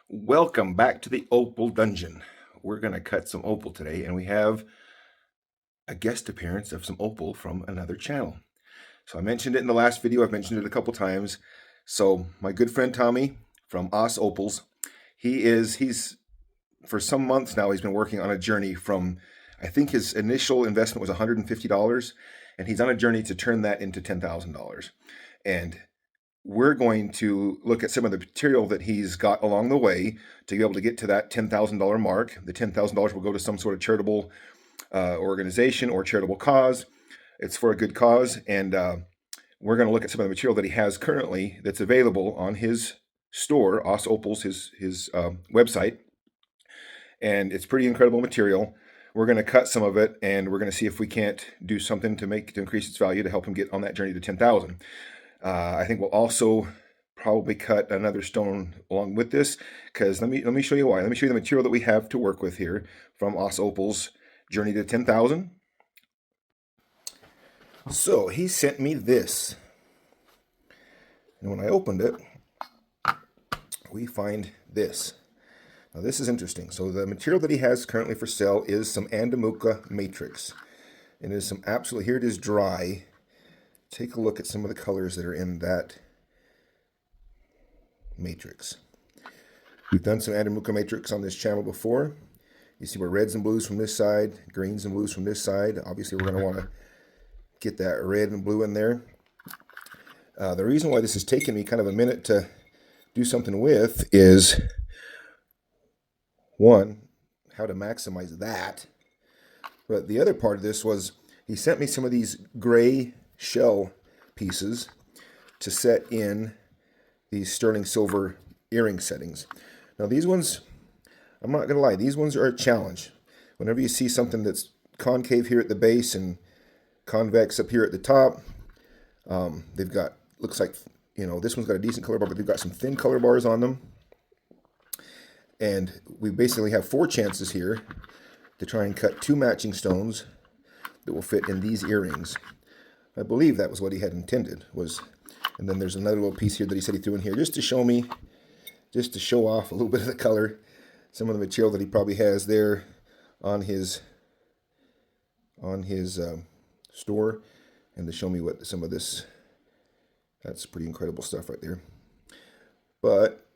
Welcome back to the Opal Dungeon. We're going to cut some opal today, and we have a guest appearance of some opal from another channel. So I mentioned it in the last video. I've mentioned it a couple times. So my good friend Tommy from Os Opals, he's for some months now, he's been working on a journey from, I think his initial investment was $150, and he's on a journey to turn that into $10,000. And we're going to look at some of the material that he's got along the way to be able to get to that $10,000 mark. The $10,000 will go to some sort of charitable organization or charitable cause. It's for a good cause, and we're going to look at some of the material that he has currently that's available on his store, Os Opals, his website, and it's pretty incredible material. We're going to cut some of it, and we're going to see if we can't do something to increase its value to help him get on that journey to 10,000. I think we'll also probably cut another stone along with this, because let me show you why. Let me show you the material that we have to work with here from Os Opal's Journey to 10,000. So he sent me this, and when I opened it, we find this. Now this is interesting. So the material that he has currently for sale is some andamooka matrix. And it is some absolutely, here it is dry. Take a look at some of the colors that are in that matrix. We've done some andamooka matrix on this channel before. You see we're reds and blues from this side, greens and blues from this side. Obviously we're going to want to get that red and blue in there. The reason why this has taken me kind of a minute to do something with is, one, how to maximize that. But the other part of this was he sent me some of these gray shell pieces to set in these sterling silver earring settings. Now these ones, I'm not gonna lie, these ones are a challenge. Whenever you see something that's concave here at the base and convex up here at the top, they've got, looks like, this one's got a decent color bar, but they've got some thin color bars on them. And we basically have 4 chances here to try and cut 2 matching stones that will fit in these earrings. I believe that was what he had intended, was, and then there's another little piece here that he said he threw in here just to show me, just to show off a little bit of the color, some of the material that he probably has there on his store, and to show me what some of this, that's pretty incredible stuff right there. But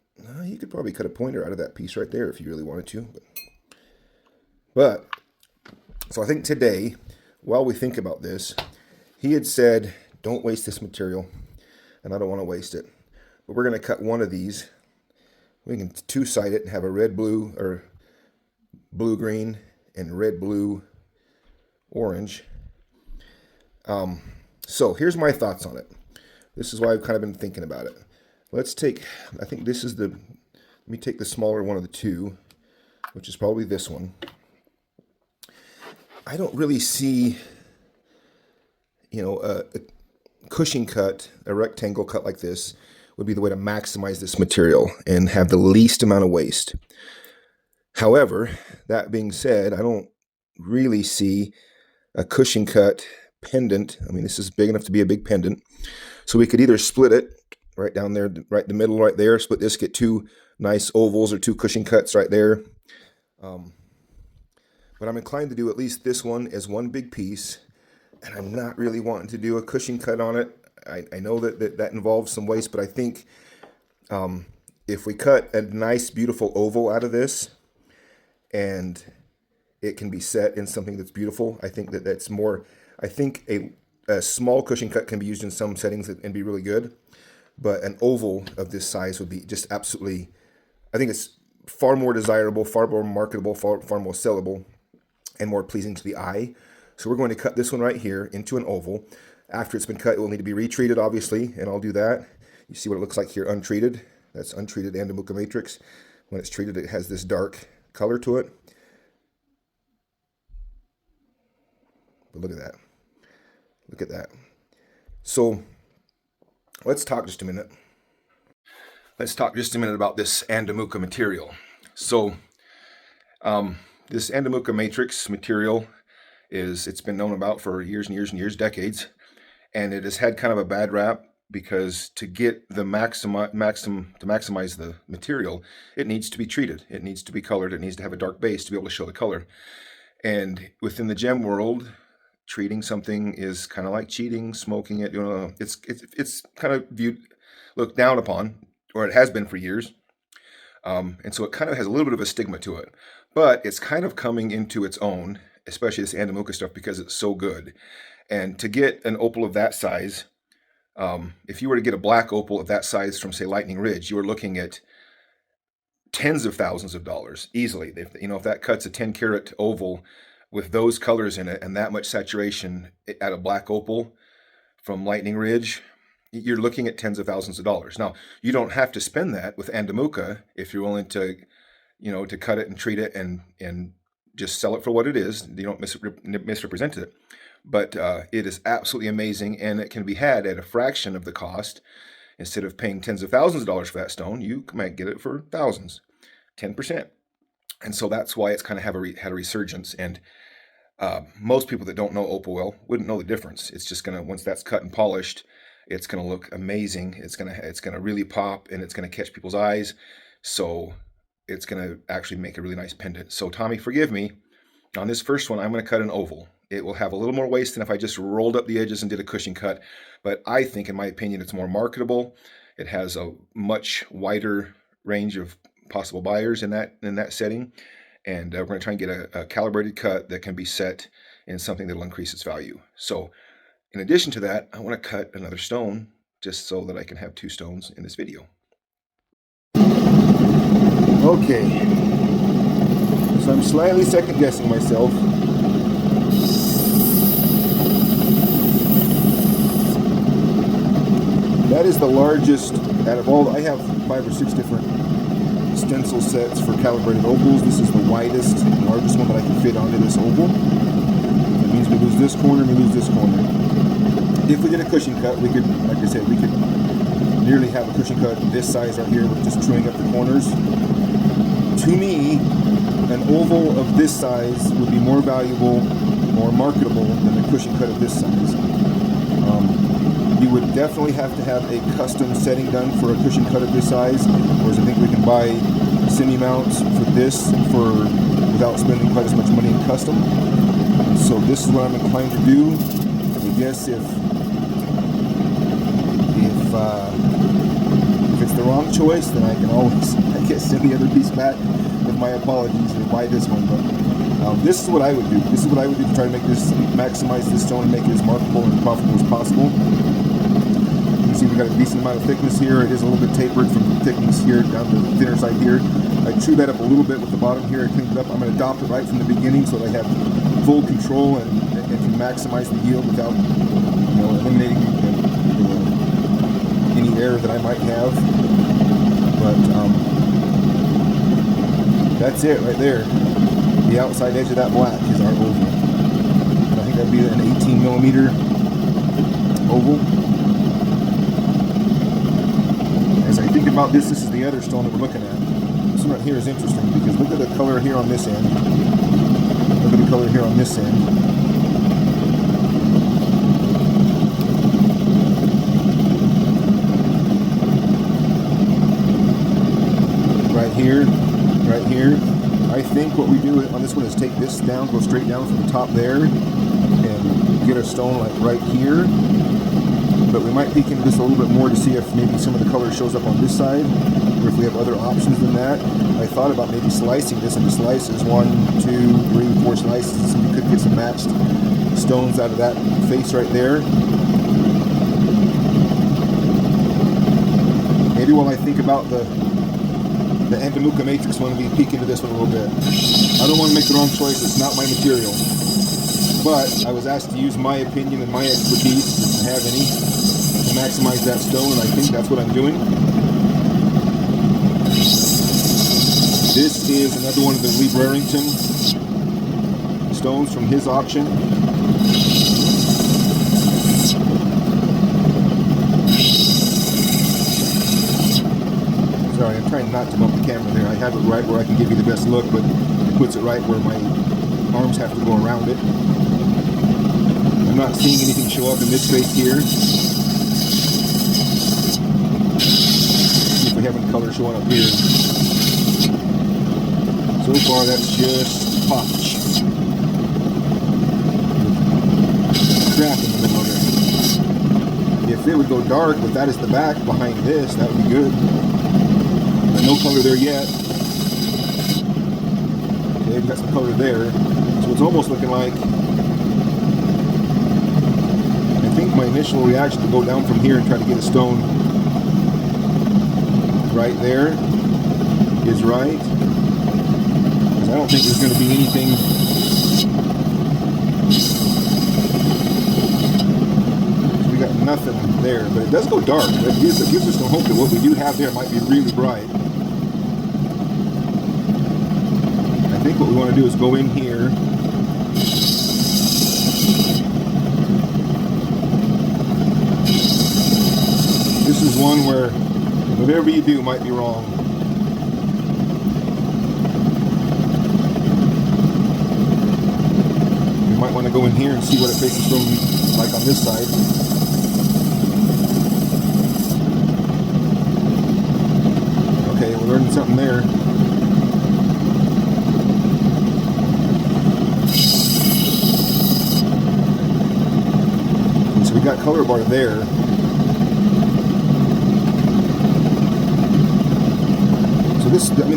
you could probably cut a pointer out of that piece right there if you really wanted to. But so I think today, while we think about this, he had said, don't waste this material, and I don't want to waste it. But we're going to cut one of these. We can two-side it and have a red-blue or blue-green and red-blue-orange. So here's my thoughts on it. This is why I've kind of been thinking about it. Let's take, I think this is let me take the smaller one of the two, which is probably this one. I don't really see, a cushion cut, a rectangle cut like this would be the way to maximize this material and have the least amount of waste. However, that being said, I don't really see a cushion cut pendant. I mean, this is big enough to be a big pendant. So we could either split it right down there, right in the middle right there, split this, get 2 nice ovals or 2 cushion cuts right there. But I'm inclined to do at least this one as one big piece, and I'm not really wanting to do a cushion cut on it. I know that involves some waste, but I think if we cut a nice, beautiful oval out of this, and it can be set in something that's beautiful, I think that's more, I think a small cushion cut can be used in some settings and be really good, but an oval of this size would be just absolutely, I think it's far more desirable, far more marketable, far more sellable, and more pleasing to the eye. So we're going to cut this one right here into an oval. After it's been cut, it will need to be retreated, obviously, and I'll do that. You see what it looks like here, untreated. That's untreated andamooka matrix. When it's treated, it has this dark color to it. But look at that. Look at that. So let's talk just a minute. Let's talk just a minute about this andamooka material. So this andamooka matrix material it's been known about for years and years and years, decades, and it has had kind of a bad rap because to get the maximize the material, it needs to be treated. It needs to be colored. It needs to have a dark base to be able to show the color. And within the gem world, treating something is kind of like cheating, smoking it. You know, it's kind of looked down upon, or it has been for years. And so it kind of has a little bit of a stigma to it, but it's kind of coming into its own, especially this andamooka stuff, because it's so good. And to get an opal of that size, if you were to get a black opal of that size from, say, Lightning Ridge, you were looking at tens of thousands of dollars easily. If that cuts a 10-carat oval with those colors in it and that much saturation at a black opal from Lightning Ridge, you're looking at tens of thousands of dollars. Now, you don't have to spend that with andamooka if you're willing to, to cut it and treat it and just sell it for what it is. You don't misrepresent it. But it is absolutely amazing, and it can be had at a fraction of the cost. Instead of paying tens of thousands of dollars for that stone, you might get it for thousands, 10%. And so that's why it's kind of had a resurgence. And most people that don't know opal well wouldn't know the difference. It's just gonna, once that's cut and polished, it's gonna look amazing. It's gonna really pop, and it's gonna catch people's eyes. So it's gonna actually make a really nice pendant. So Tommy, forgive me. On this first one, I'm gonna cut an oval. It will have a little more waste than if I just rolled up the edges and did a cushion cut. But I think, in my opinion, it's more marketable. It has a much wider range of possible buyers in that setting. And we're going to try and get a calibrated cut that can be set in something that will increase its value. So in addition to that, I want to cut another stone just so that I can have two stones in this video. Okay. So I'm slightly second guessing myself. That is the largest out of all. I have 5 or 6 different stencil sets for calibrated opals. This is the widest and largest one that I can fit onto this oval. That means we lose this corner, we lose this corner. If we did a cushion cut, we could, like I said, we could nearly have a cushion cut this size right here with just truing up the corners. To me, an oval of this size would be more valuable, more marketable than a cushion cut of this size. You would definitely have to have a custom setting done for a cushion cut of this size, whereas I think we can buy semi-mounts for this without spending quite as much money in custom. And so this is what I'm inclined to do. I guess if it's the wrong choice, then I can always, I guess, send the other piece back with my apologies or buy this one. But this is what I would do. This is what I would do to try to maximize this stone and make it as marketable and profitable as possible. You can see we've got a decent amount of thickness here. It is a little bit tapered from the thickness here down to the thinner side here. I chewed that up a little bit with the bottom here. I cleaned it up. I'm going to adopt it right from the beginning so that I have full control and can maximize the yield without eliminating any error that I might have. But that's it right there. The outside edge of that black is our oval. And I think that'd be an 18 millimeter oval. As I think about this is the other stone that we're looking at. This one right here is interesting because look at the color here on this end. Look at the color here on this end. Right here, right here. I think what we do on this one is take this down, go straight down from the top there, and get a stone like right here. But we might peek into this a little bit more to see if maybe some of the color shows up on this side, or if we have other options than that. I thought about maybe slicing this into slices, 1, 2, 3, 4 slices, and you could get some matched stones out of that face right there. Maybe while I think about the andamooka matrix one, we peek into this one a little bit. I don't want to make the wrong choice. It's not my material. But I was asked to use my opinion and my expertise, if I have any, to maximize that stone, and I think that's what I'm doing. This is another one of the Lee Brereington stones from his auction. Sorry, I'm trying not to bump the camera there. I have it right where I can give you the best look, but it puts it right where my arms have to go around it. I'm not seeing anything show up in this face here. color showing up here. So far, that's just potch. Crap in the middle of it. If it would go dark with that as the back behind this, that would be good. But no color there yet. Okay, we've got some color there. So it's almost looking like, I think my initial reaction to go down from here and try to get a stone right there is right. Because I don't think there's going to be anything. We got nothing there, but it does go dark. It gives us some hope that what we do have there might be really bright. I think what we want to do is go in here. This is one where whatever you do might be wrong. You might want to go in here and see what it faces from, like on this side. Okay, we're learning something there. And so we got color bar there.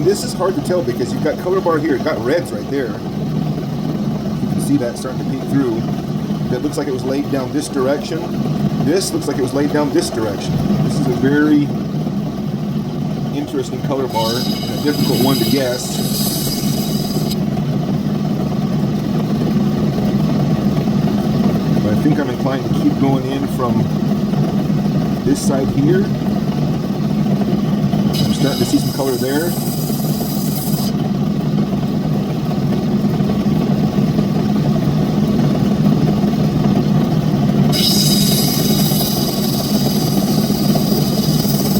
This is hard to tell because you've got color bar here. You've got reds right there. You can see that starting to peek through. That looks like it was laid down this direction. This looks like it was laid down this direction. This is a very interesting color bar and a difficult one to guess. But I think I'm inclined to keep going in from this side here. I'm starting to see some color there.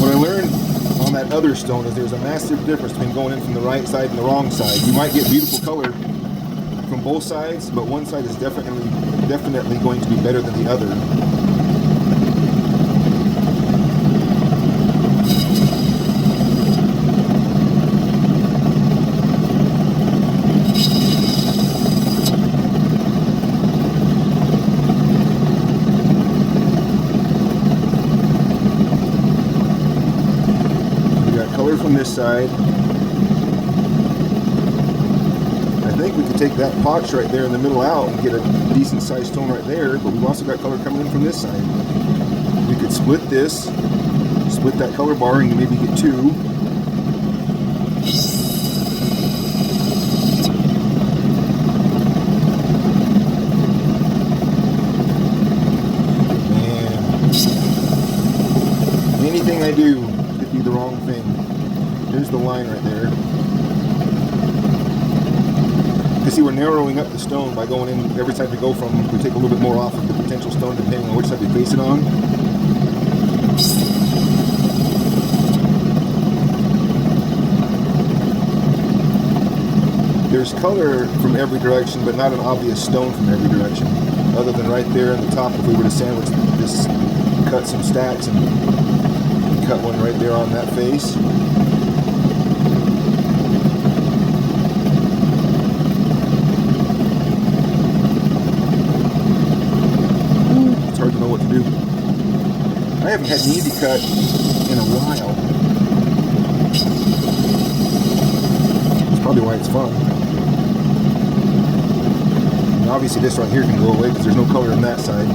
What I learned on that other stone is there's a massive difference between going in from the right side and the wrong side. You might get beautiful color from both sides, but one side is definitely going to be better than the other. From this side. I think we could take that potch right there in the middle out and get a decent sized stone right there, but we've also got color coming in from this side. We could split this, split that color bar and maybe get two. And anything I do could be the wrong thing. There's the line right there. You see, we're narrowing up the stone by going in every time we go from. We take a little bit more off of the potential stone depending on which side we face it on. There's color from every direction, but not an obvious stone from every direction. Other than right there in the top, if we were to sandwich this, cut some stacks and cut one right there on that face. What to do. I haven't had an easy cut in a while. That's probably why it's fun. And obviously this right here can go away because there's no color on that side.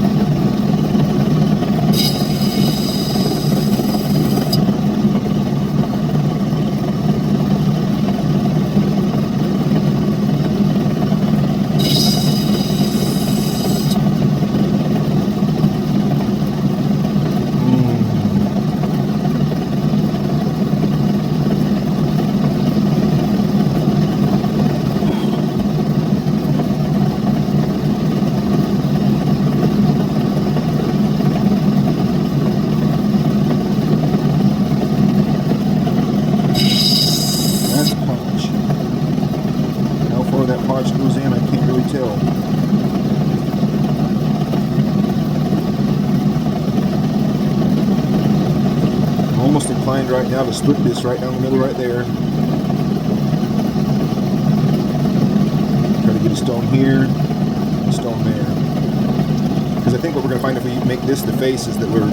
determined right now to split this right down the middle right there. Try to get a stone here, a stone there. Because I think what we're going to find if we make this the face is that we'll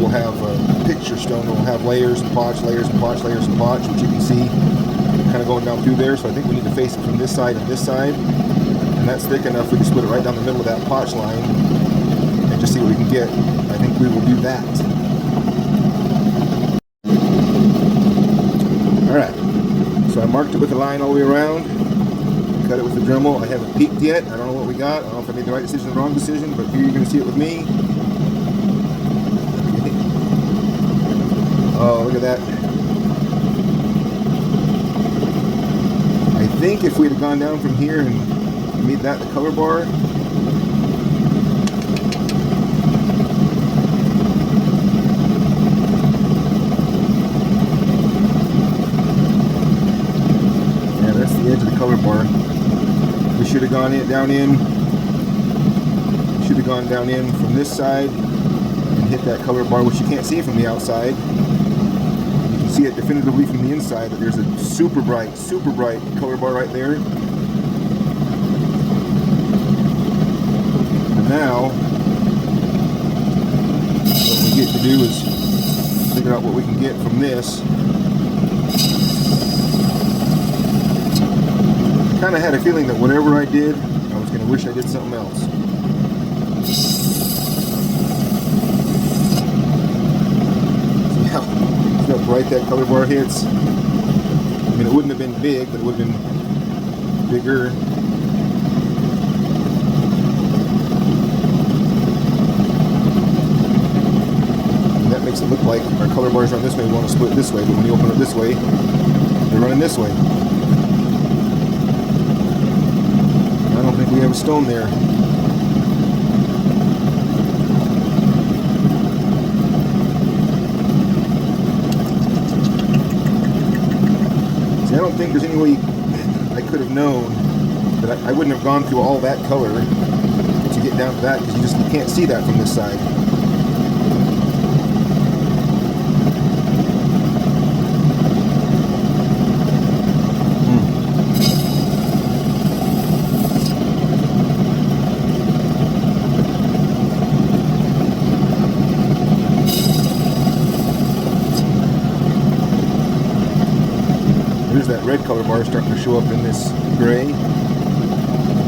have a picture stone. We'll have layers and potch, layers and potch, layers and potch, which you can see kind of going down through there. So I think we need to face it from this side and this side. And that's thick enough we can split it right down the middle of that potch line and just see what we can get. I think we will do that. Alright, so I marked it with a line all the way around, cut it with the Dremel. I haven't peeked yet, I don't know what we got, I don't know if I made the right decision or the wrong decision, but here you're going to see it with me. Oh, look at that. I think if we'd have gone down from here and made that the color bar, the edge of the color bar. We should have gone down in from this side and hit that color bar, which you can't see from the outside. You can see it definitively from the inside that there's a super bright color bar right there. And now what we get to do is figure out what we can get from this. I kind of had a feeling that whatever I did, I was going to wish I did something else. See how bright that color bar hits? I mean, it wouldn't have been big, but it would have been bigger. And that makes it look like our color bars run this way. We want to split this way, but when you open it this way, they're running this way. I don't think we have a stone there. See, I don't think there's any way I could have known that I wouldn't have gone through all that color to get down to that, because you can't see that from this side. There's that red color bar starting to show up in this gray. You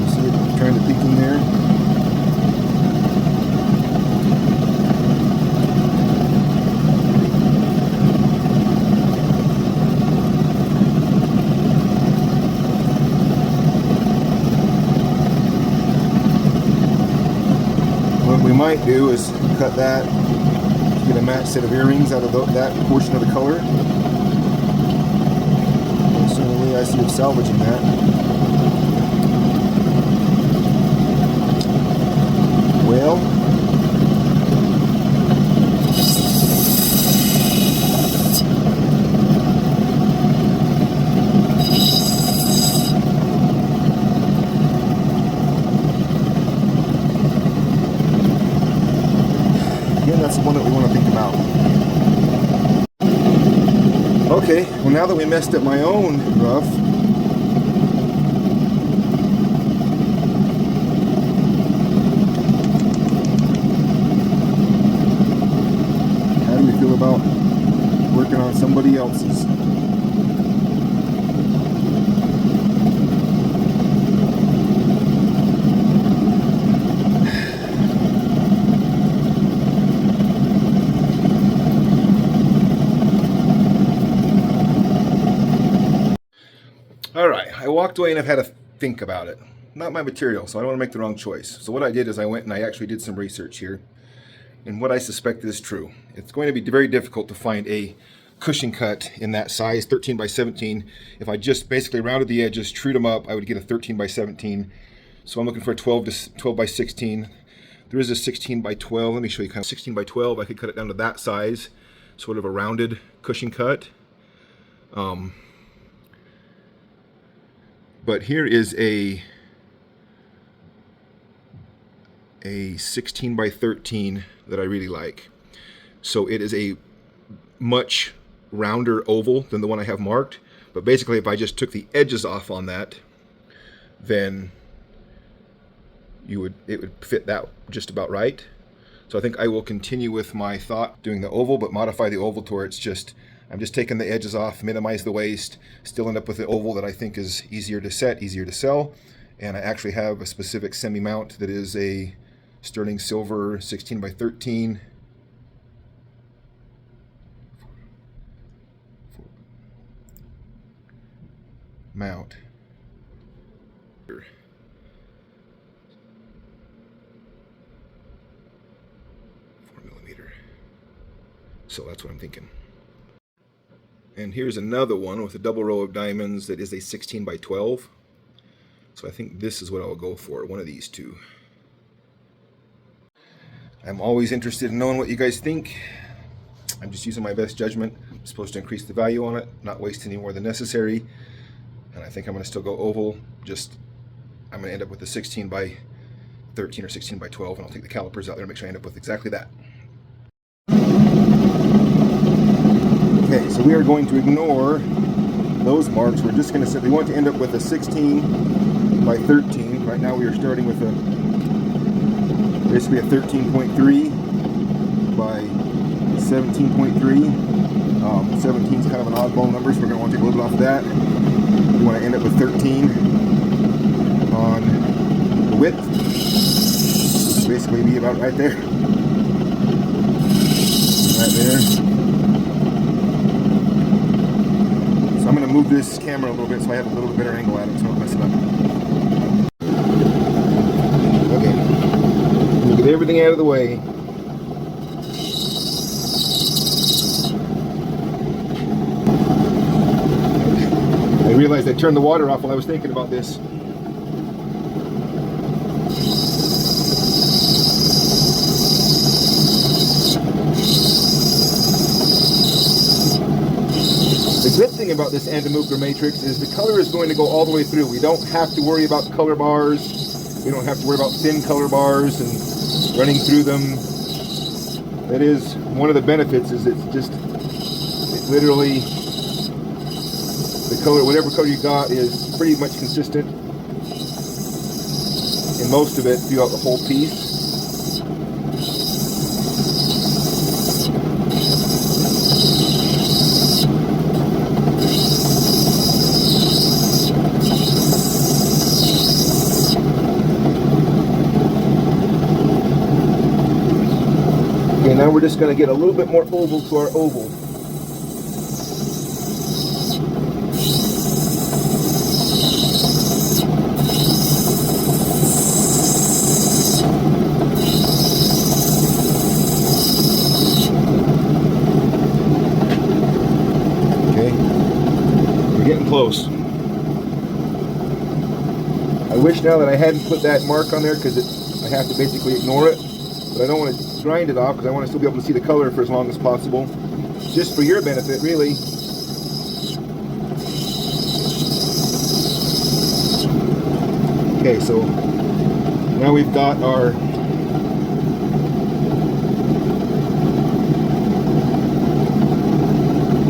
see it trying to peek in there. What we might do is cut that, get a matched set of earrings out of that portion of the color. That's the only way I see of salvaging that. Well, again, that's the one that we want to think about. Okay, well, now that we messed up my own rough, how do you feel about working on somebody else's? Alright, I walked away and I've had to think about it. Not my material, so I don't want to make the wrong choice. So what I did is I went and I actually did some research here. And what I suspect is true. It's going to be very difficult to find a cushion cut in that size, 13 by 17. If I just basically rounded the edges, trued them up, I would get a 13 by 17. So I'm looking for a 12 by 16. There is a 16 by 12. Let me show you kind of 16 by 12. I could cut it down to that size, sort of a rounded cushion cut. But here is a 16 by 13 that I really like. So it is a much rounder oval than the one I have marked. But basically, if I just took the edges off on that, then it would fit that just about right. So I think I will continue with my thought doing the oval, but modify the oval to where it's just, I'm just taking the edges off, minimize the waste, still end up with the oval that I think is easier to set, easier to sell. And I actually have a specific semi-mount that is a sterling silver 16 by 13 mount. 4mm. So that's what I'm thinking. And here's another one with a double row of diamonds that is a 16 by 12. So I think this is what I'll go for, one of these two. I'm always interested in knowing what you guys think. I'm just using my best judgment. I'm supposed to increase the value on it, not waste any more than necessary. And I think I'm going to still go oval. I'm going to end up with a 16 by 13 or 16 by 12, and I'll take the calipers out there and make sure I end up with exactly that. Okay, so we are going to ignore those marks. We're just going to say we want to end up with a 16 by 13. Right now we are starting with basically a 13.3 by 17.3. 17 is kind of an oddball number, so we're going to want to take a little bit off of that. We want to end up with 13 on the width. Basically be about right there. Right there. So I'm going to move this camera a little bit so I have a little bit better angle at it so I don't mess it up. Okay. We'll get everything out of the way. I realized I turned the water off while I was thinking about this. The good thing about this andamooka matrix is the color is going to go all the way through. We don't have to worry about color bars. We don't have to worry about thin color bars and running through them. That is one of the benefits, is it literally, the color, whatever color you got is pretty much consistent in most of it throughout the whole piece. Okay, now we're just going to get a little bit more oval to our oval. Close. I wish now that I hadn't put that mark on there, because I have to basically ignore it, but I don't want to grind it off because I want to still be able to see the color for as long as possible, just for your benefit really. Okay, so now we've got our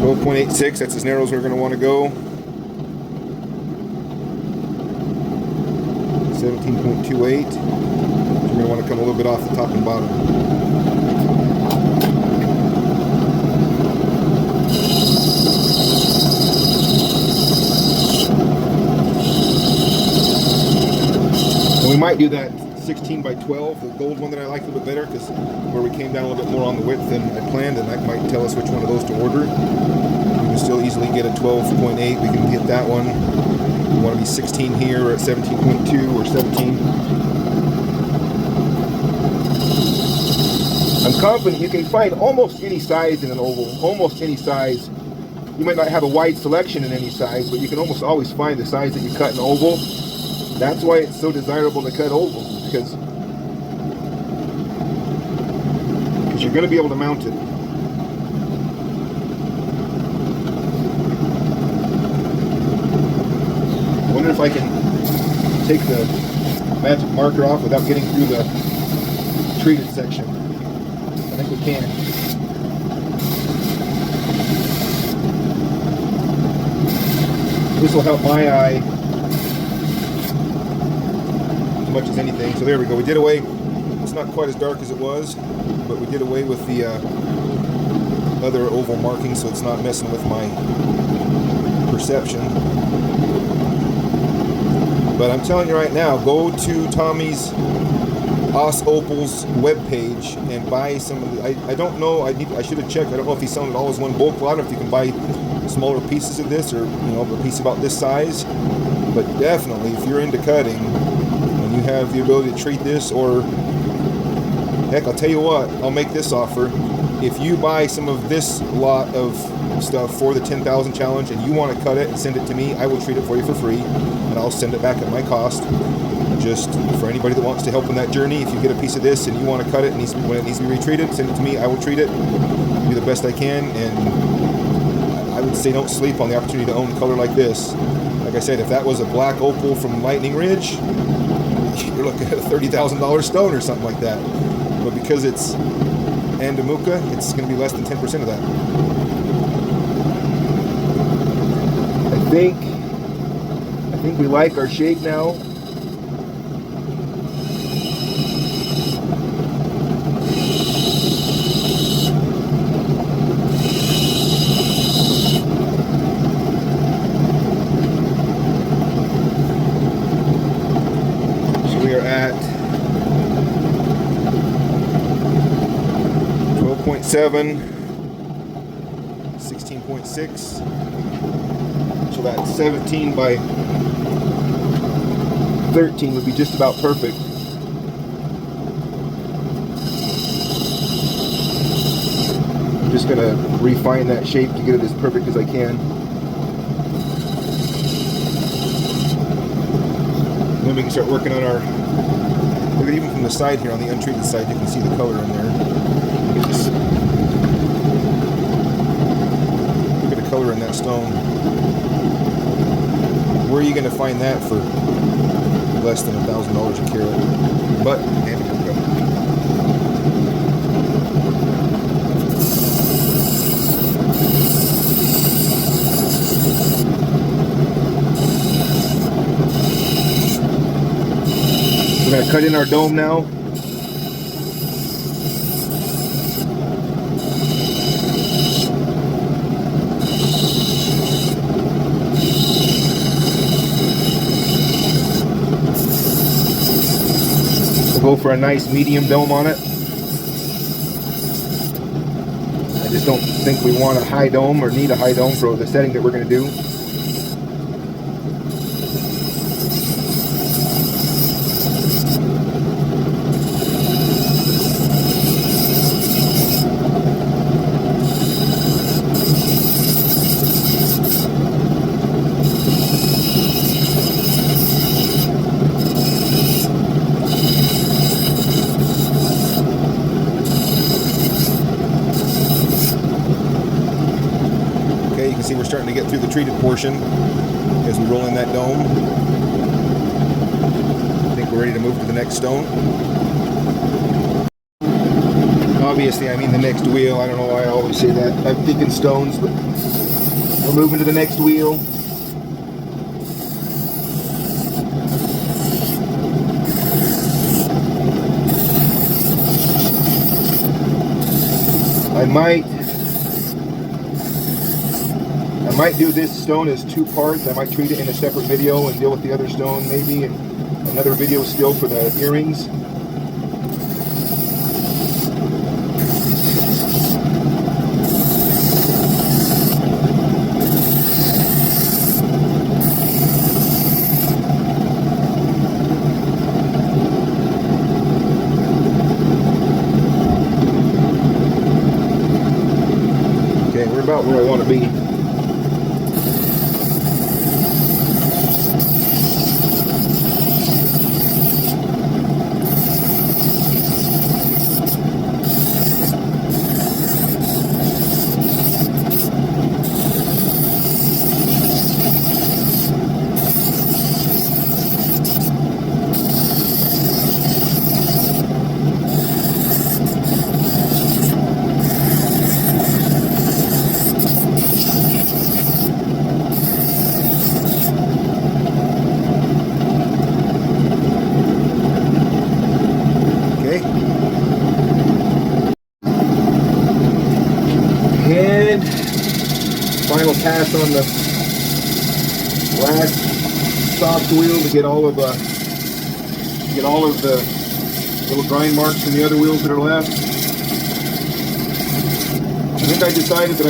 .86, that's as narrow as we're going to want to go. 17.28. So we're going to want to come a little bit off the top and bottom. And we might do that 16 by 12, the gold one that I like a little bit better, because where we came down a little bit more on the width than I planned, and that might tell us which one of those to order. We can still easily get a 12.8. We can hit that one. We want to be 16 here, or at 17.2 or 17. I'm confident you can find almost any size in an oval, almost any size. You might not have a wide selection in any size, but you can almost always find the size that you cut in an oval. That's why it's so desirable to cut ovals, because you're going to be able to mount it. I wonder if I can take the magic marker off without getting through the treated section. I think we can. This will help my eye as much as anything. So there we go. We did away. It's not quite as dark as it was, but we did away with the other oval marking, so it's not messing with my perception. But I'm telling you right now, go to Tommy's Opal's webpage and buy some of the, I don't know, I should have checked. I don't know if he's selling it all as one bulk lot, or if you can buy smaller pieces of this, or a piece about this size. But definitely, if you're into cutting and you have the ability to treat this, or heck, I'll tell you what, I'll make this offer. If you buy some of this lot of stuff for the 10,000 challenge and you want to cut it and send it to me, I will treat it for you for free, and I'll send it back at my cost. Just for anybody that wants to help in that journey, if you get a piece of this and you want to cut it, when it needs to be retreated, send it to me. I will treat it, do the best I can, and I would say don't sleep on the opportunity to own color like this. Like I said, if that was a black opal from Lightning Ridge, you're looking at a $30,000 stone or something like that. But because it's andamooka, it's going to be less than 10% of that. I think we like our shape now. So we are at 12.7, 16.6. So that 17 by 13 would be just about perfect. I'm just gonna refine that shape to get it as perfect as I can. Then we can start working on our, look at, even from the side here, on the untreated side, you can see the color in there. Look at the color in that stone. Where are you going to find that for less than $1,000 a carat? But andamooka. We're going to cut in our dome now. Go for a nice medium dome on it. I just don't think we want a high dome, or need a high dome for the setting that we're going to do. See, we're starting to get through the treated portion as we roll in that dome. I think we're ready to move to the next stone. Obviously, I mean the next wheel. I don't know why I always say that. I'm thinking stones, but we're moving to the next wheel. I might do this stone as two parts. I might treat it in a separate video and deal with the other stone maybe, and another video still for the earrings. Okay, we're about where I want to be. on the last soft wheel to get all of the little grind marks from the other wheels that are left. I think I decided that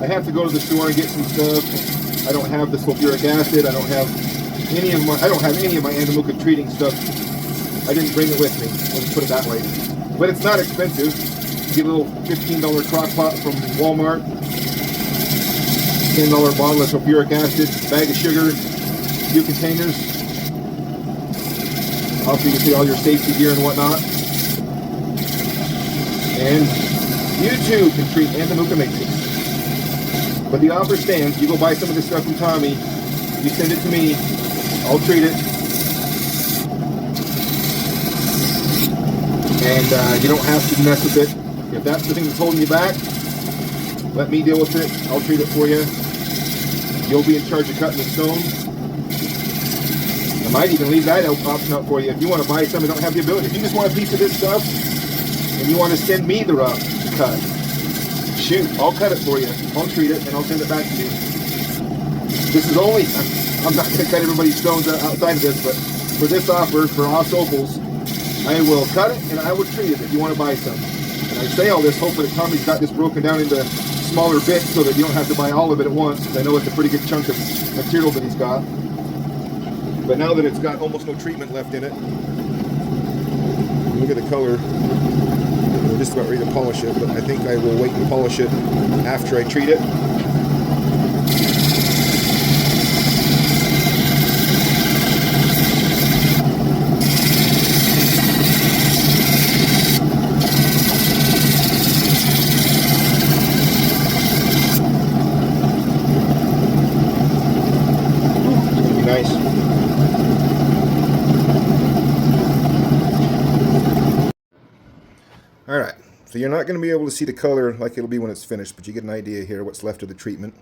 I have to go to the store and get some stuff. I don't have the sulfuric acid. I don't have any of my andamooka treating stuff. I didn't bring it with me. Let's put it that way. But it's not expensive. You get a little $15 crock pot from Walmart, $10 bottle of sulfuric acid, bag of sugar, a few containers. Also, you can see all your safety gear and whatnot. And you too can treat andamooka matrix. But the offer stands. You go buy some of this stuff from Tommy, you send it to me, I'll treat it. And you don't have to mess with it. If that's the thing that's holding you back, let me deal with it. I'll treat it for you. You'll be in charge of cutting the stone. I might even leave that option up for you. If you want to buy some and don't have the ability. If you just want a piece of this stuff and you want to send me the rough to cut, shoot, I'll cut it for you. I'll treat it and I'll send it back to you. This is only, I'm not going to cut everybody's stones outside of this, but for this offer, for Os Opals, I will cut it and I will treat it if you want to buy some. And I say all this hoping that Tommy's got this broken down into smaller bits so that you don't have to buy all of it at once. I know it's a pretty good chunk of material that he's got. But now that it's got almost no treatment left in it, look at the color. We're just about ready to polish it, but I think I will wait and polish it after I treat it. Nice. Alright, so you're not going to be able to see the color like it'll be when it's finished, but you get an idea here what's left of the treatment,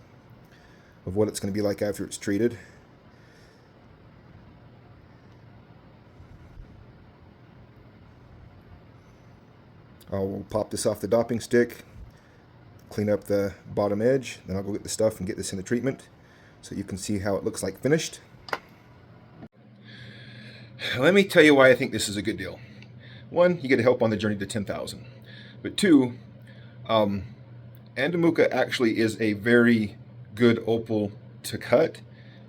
of what it's going to be like after it's treated. I'll pop this off the dopping stick, clean up the bottom edge, then I'll go get the stuff and get this in the treatment so you can see how it looks like finished. Let me tell you why I think this is a good deal. One, you get help on the journey to 10,000. But two, andamooka actually is a very good opal to cut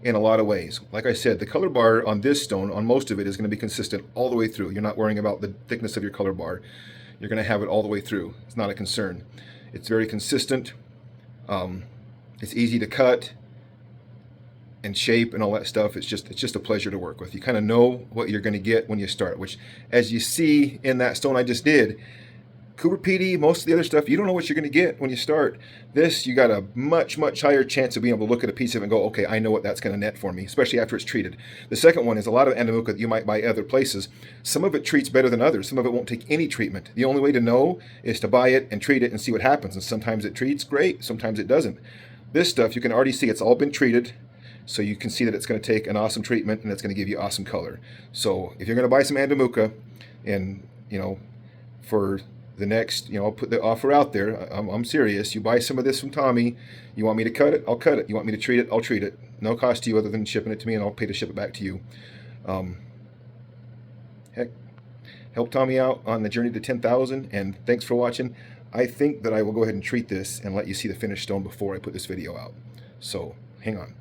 in a lot of ways. Like I said, the color bar on this stone, on most of it, is going to be consistent all the way through. You're not worrying about the thickness of your color bar. You're going to have it all the way through. It's not a concern. It's very consistent. It's easy to cut and shape and all that stuff. It's just a pleasure to work with. You kind of know what you're going to get when you start, which, as you see in that stone I just did, Cooper PD, most of the other stuff, you don't know what you're going to get when you start. This, you got a much higher chance of being able to look at a piece of it and go, okay, I know what that's going to net for me, especially after it's treated. The second one is a lot of andamooka that you might buy other places. Some of it treats better than others. Some of it won't take any treatment. The only way to know is to buy it and treat it and see what happens. And sometimes it treats great, sometimes it doesn't. This stuff, you can already see it's all been treated. So you can see that it's going to take an awesome treatment and it's going to give you awesome color. So if you're going to buy some andamooka, and for the next, I'll put the offer out there. I'm serious. You buy some of this from Tommy. You want me to cut it? I'll cut it. You want me to treat it? I'll treat it. No cost to you other than shipping it to me, and I'll pay to ship it back to you. Heck, help Tommy out on the journey to 10,000. And thanks for watching. I think that I will go ahead and treat this and let you see the finished stone before I put this video out. So hang on.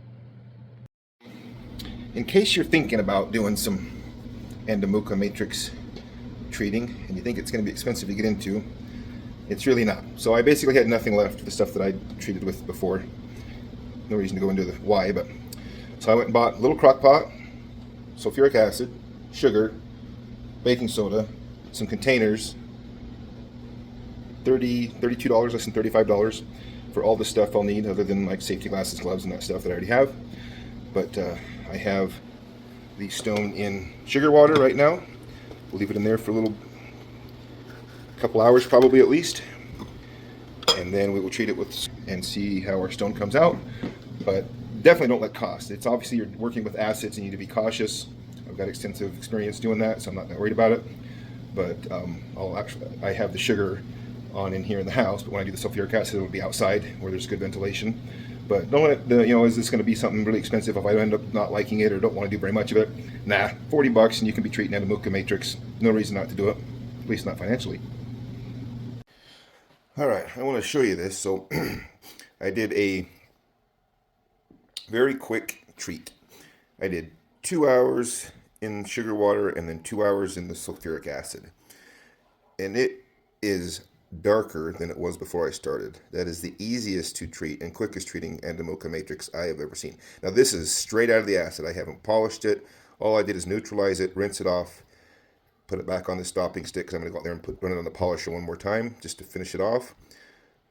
In case you're thinking about doing some andamooka matrix treating and you think it's going to be expensive to get into, it's really not. So I basically had nothing left for the stuff that I treated with before. No reason to go into the why, but so I went and bought a little crock pot, sulfuric acid, sugar, baking soda, some containers, $32, less than $35 for all the stuff I'll need other than like safety glasses, gloves, and that stuff that I already have. But I have the stone in sugar water right now. We'll leave it in there for a couple hours probably at least, and then we will treat it with and see how our stone comes out. But definitely don't let cost. It's obviously you're working with acids and you need to be cautious. I've got extensive experience doing that, so I'm not that worried about it. But I have the sugar on in here in the house, but when I do the sulfuric acid, it'll be outside where there's good ventilation. But don't let the, is this going to be something really expensive if I end up not liking it or don't want to do very much of it? Nah, $40 and you can be treating andamooka matrix. No reason not to do it, at least not financially. All right, I want to show you this. So I did a very quick treat. I did 2 hours in sugar water and then 2 hours in the sulfuric acid. And it is darker than it was before I started. That is the easiest to treat and quickest treating andamooka matrix I have ever seen. Now this is straight out of the acid. I haven't polished it. All I did is neutralize it, rinse it off, put it back on the stopping stick because I'm going to go out there and run it on the polisher one more time just to finish it off.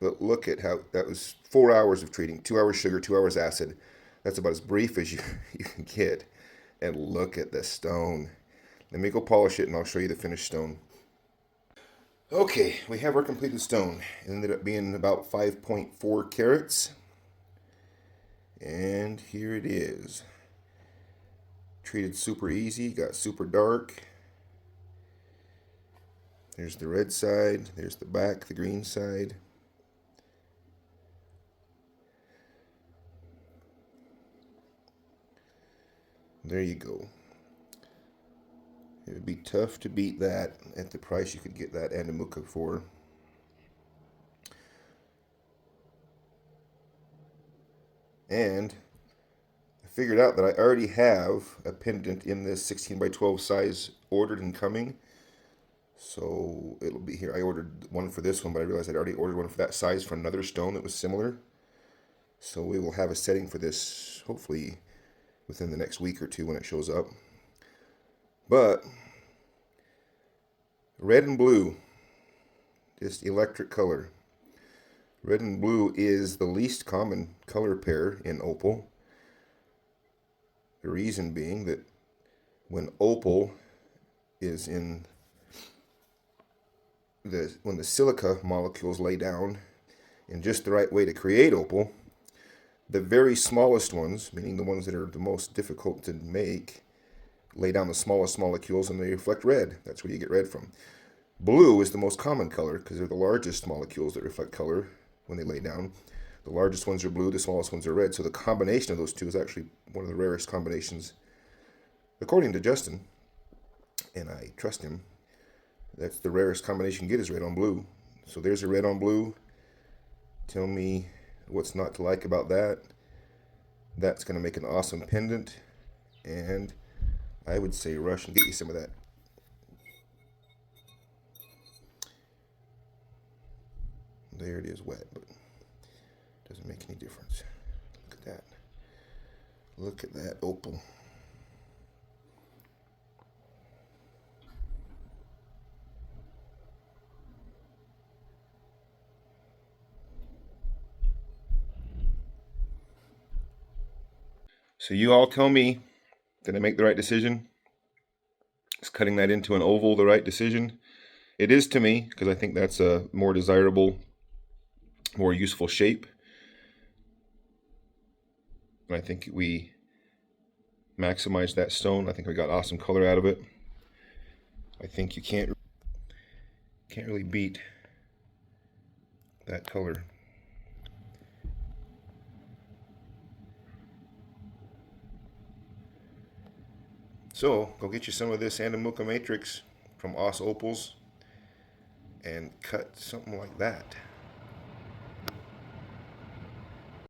But look at how that was 4 hours of treating, 2 hours sugar, 2 hours acid. That's about as brief as you can get. And look at the stone. Let me go polish it and I'll show you the finished stone. Okay, we have our completed stone. It ended up being about 5.4 carats. And here it is. Treated super easy, got super dark. There's the red side, there's the back, the green side. There you go. It would be tough to beat that at the price you could get that andamooka for. And I figured out that I already have a pendant in this 16 by 12 size ordered and coming. So it'll be here. I ordered one for this one, but I realized I'd already ordered one for that size for another stone that was similar. So we will have a setting for this hopefully within the next week or two when it shows up. But red and blue, just electric color. Red and blue is the least common color pair in opal. The reason being that when opal is in when the silica molecules lay down in just the right way to create opal, the very smallest ones, meaning the ones that are the most difficult to make, lay down the smallest molecules and they reflect red. That's where you get red from. Blue is the most common color because they're the largest molecules that reflect color when they lay down. The largest ones are blue, the smallest ones are red. So the combination of those two is actually one of the rarest combinations, according to Justin, and I trust him. That's the rarest combination you get is red on blue. So there's a red on blue. Tell me what's not to like about that. That's going to make an awesome pendant. And I would say rush and get you some of that. There it is wet, but doesn't make any difference. Look at that. Look at that opal. So you all tell me, did I make the right decision? Is cutting that into an oval the right decision? It is to me, because I think that's a more desirable, more useful shape. And I think we maximized that stone. I think we got awesome color out of it. I think you can't really beat that color. So go get you some of this andamooka matrix from Os Opals and cut something like that.